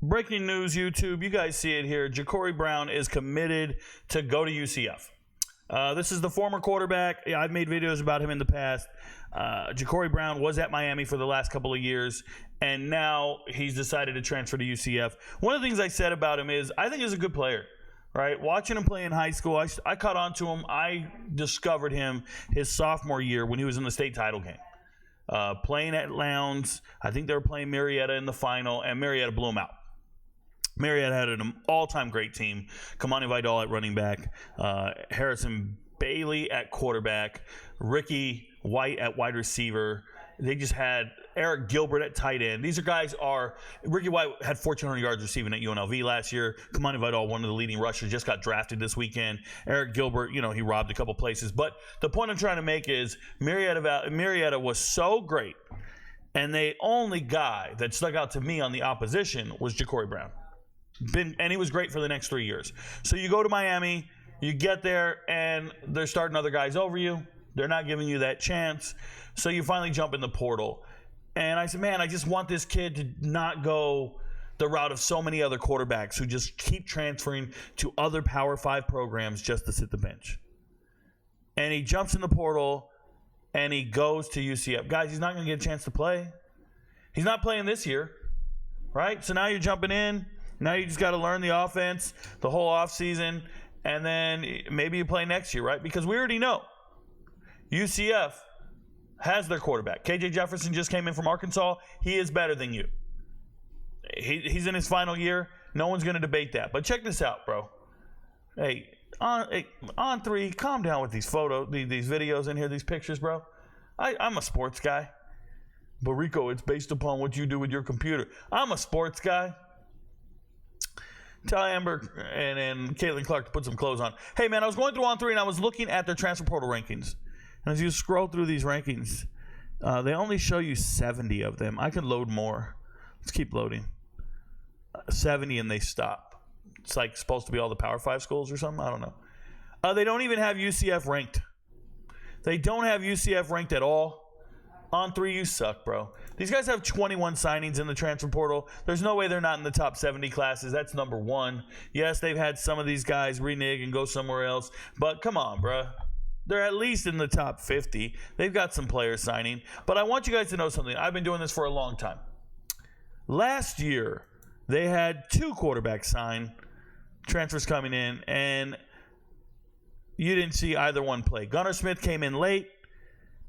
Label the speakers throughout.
Speaker 1: Breaking news, YouTube. You guys see it here. Jacurri Brown is committed to go to UCF. This is the former quarterback. Yeah, I've made videos about him in the past. Jacurri Brown was at Miami for the last couple of years, and now he's decided to transfer to UCF. One of the things I said about him is I think he's a good player. Right, watching him play in high school, I caught on to him. I discovered him his sophomore year when he was in the state title game. Playing at Lowndes, I think they were playing Marietta in the final, and Marietta blew him out. Marietta had an all-time great team. Kamani Vidal at running back, Harrison Bailey at quarterback, Ricky White at wide receiver. They just had Eric Gilbert at tight end. These are guys Ricky White had 1,400 yards receiving at UNLV last year. Kamani Vidal, one of the leading rushers, just got drafted this weekend. Eric Gilbert, he robbed a couple places. But the point I'm trying to make is Marietta was so great, and the only guy that stuck out to me on the opposition was Jacurri Brown. And he was great for the next 3 years. So you go to Miami, you get there, and they're starting other guys over you. They're not giving you that chance. So you finally jump in the portal. And I said, man, I just want this kid to not go the route of so many other quarterbacks who just keep transferring to other Power 5 programs just to sit the bench. And he jumps in the portal, and he goes to UCF. Guys, he's not going to get a chance to play. He's not playing this year, right? So now you're jumping in. Now you just got to learn the offense the whole offseason, and then maybe you play next year, right? Because we already know UCF has their quarterback. KJ Jefferson just came in from Arkansas. He is better than you. He's in his final year. No one's going to debate that. But check this out, bro. Hey, on three, calm down with these these videos in here, these pictures, bro. I'm a sports guy. But Rico, it's based upon what you do with your computer. I'm a sports guy. Tell Amber and Caitlin Clark to put some clothes on. Hey, man, I was going through On 3, and I was looking at their transfer portal rankings. And as you scroll through these rankings, they only show you 70 of them. I could load more. Let's keep loading. 70, and they stop. It's like supposed to be all the Power 5 schools or something. I don't know. They don't even have UCF ranked. They don't have UCF ranked at all. On 3, you suck, bro. These guys have 21 signings in the transfer portal. There's no way they're not in the top 70 classes. That's number one. Yes, they've had some of these guys renege and go somewhere else. But come on, bro. They're at least in the top 50. They've got some players signing. But I want you guys to know something. I've been doing this for a long time. Last year, they had 2 quarterbacks sign, transfers coming in, and you didn't see either one play. Gunnar Smith came in late.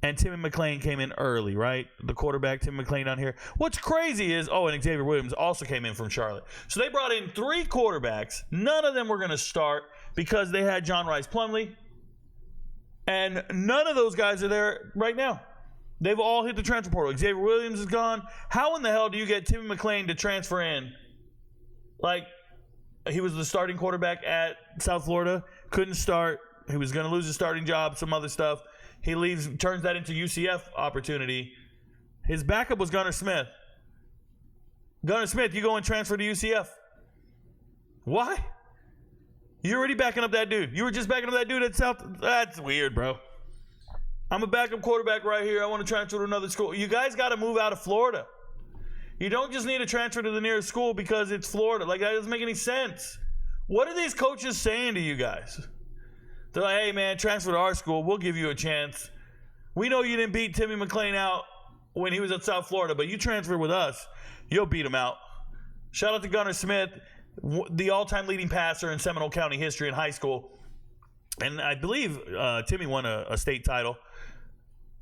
Speaker 1: And Timmy McClain came in early, right? The quarterback, Timmy McClain down here. What's crazy is, and Xavier Williams also came in from Charlotte. So they brought in 3 quarterbacks. None of them were going to start because they had John Rice Plumlee. And none of those guys are there right now. They've all hit the transfer portal. Xavier Williams is gone. How in the hell do you get Timmy McClain to transfer in? Like, he was the starting quarterback at South Florida. Couldn't start. He was going to lose his starting job, some other stuff. He leaves, turns that into UCF opportunity. His backup was Gunnar Smith. Gunnar Smith, you go and transfer to UCF. Why? You're already backing up that dude. You were just backing up that dude at South. That's weird, bro. I'm a backup quarterback right here. I want to transfer to another school. You guys got to move out of Florida. You don't just need to transfer to the nearest school because it's Florida. Like, that doesn't make any sense. What are these coaches saying to you guys? They're like, hey, man, transfer to our school. We'll give you a chance. We know you didn't beat Timmy McClain out when he was at South Florida, but you transfer with us, you'll beat him out. Shout out to Gunnar Smith, the all-time leading passer in Seminole County history in high school. And I believe Timmy won a state title.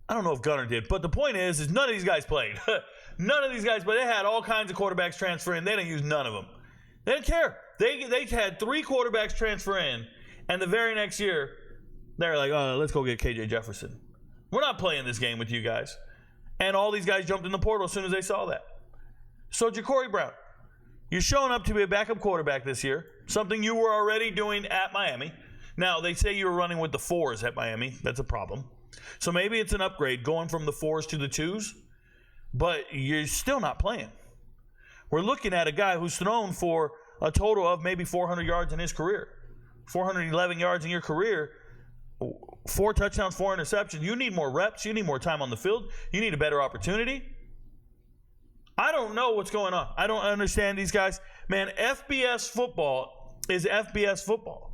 Speaker 1: I don't know if Gunnar did, but the point is none of these guys played. None of these guys, but they had all kinds of quarterbacks transfer in. They didn't use none of them. They didn't care. They had 3 quarterbacks transfer in. And the very next year, they're like, let's go get KJ Jefferson. We're not playing this game with you guys. And all these guys jumped in the portal as soon as they saw that. So Jacurri Brown, you're showing up to be a backup quarterback this year, something you were already doing at Miami. Now, they say you were running with the 4s at Miami. That's a problem. So maybe it's an upgrade going from the 4s to the 2s, but you're still not playing. We're looking at a guy who's thrown for a total of maybe 400 yards in his career. 411 yards in your career, 4 touchdowns, 4 interceptions. You need more reps. You need more time on the field. You need a better opportunity. I don't know what's going on. I don't understand these guys. Man, FBS football is FBS football.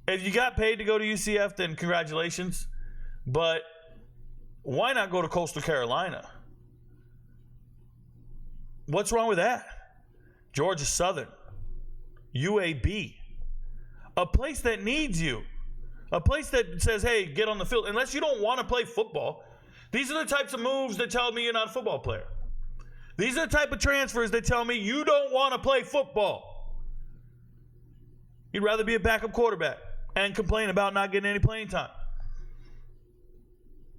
Speaker 1: If you got paid to go to UCF, then congratulations. But why not go to Coastal Carolina? What's wrong with that? Georgia Southern, UAB, a place that needs you, a place that says, hey, get on the field. Unless you don't want to play football, these are the types of moves that tell me you're not a football player. These are the type of transfers that tell me you don't want to play football. You'd rather be a backup quarterback and complain about not getting any playing time.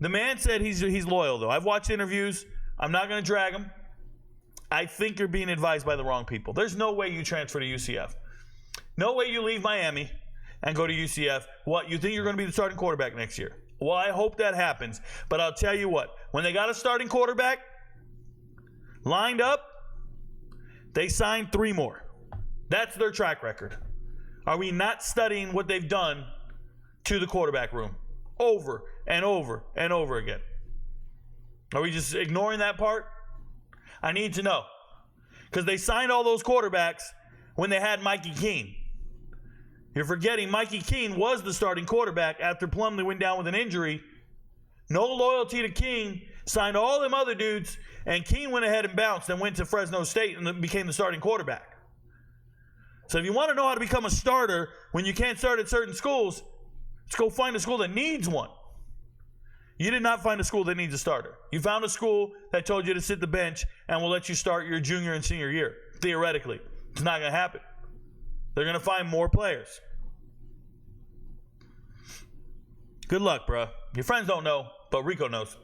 Speaker 1: The man said he's loyal, though. I've watched interviews. I'm not going to drag him. I think you're being advised by the wrong people. There's no way you transfer to UCF. No way you leave Miami and go to UCF. What, you think you're going to be the starting quarterback next year? Well, I hope that happens. But I'll tell you what, when they got a starting quarterback lined up, they signed 3 more. That's their track record. Are we not studying what they've done to the quarterback room over and over and over again? Are we just ignoring that part? I need to know. Because they signed all those quarterbacks when they had Mikey Keene. You're forgetting Mikey Keene was the starting quarterback after Plumlee went down with an injury. No loyalty to Keene. Signed all them other dudes, and Keene went ahead and bounced and went to Fresno State and became the starting quarterback. So if you want to know how to become a starter when you can't start at certain schools, let's go find a school that needs one. You did not find a school that needs a starter. You found a school that told you to sit the bench and will let you start your junior and senior year. Theoretically. It's not going to happen. They're going to find more players. Good luck, bro. Your friends don't know, but Rico knows.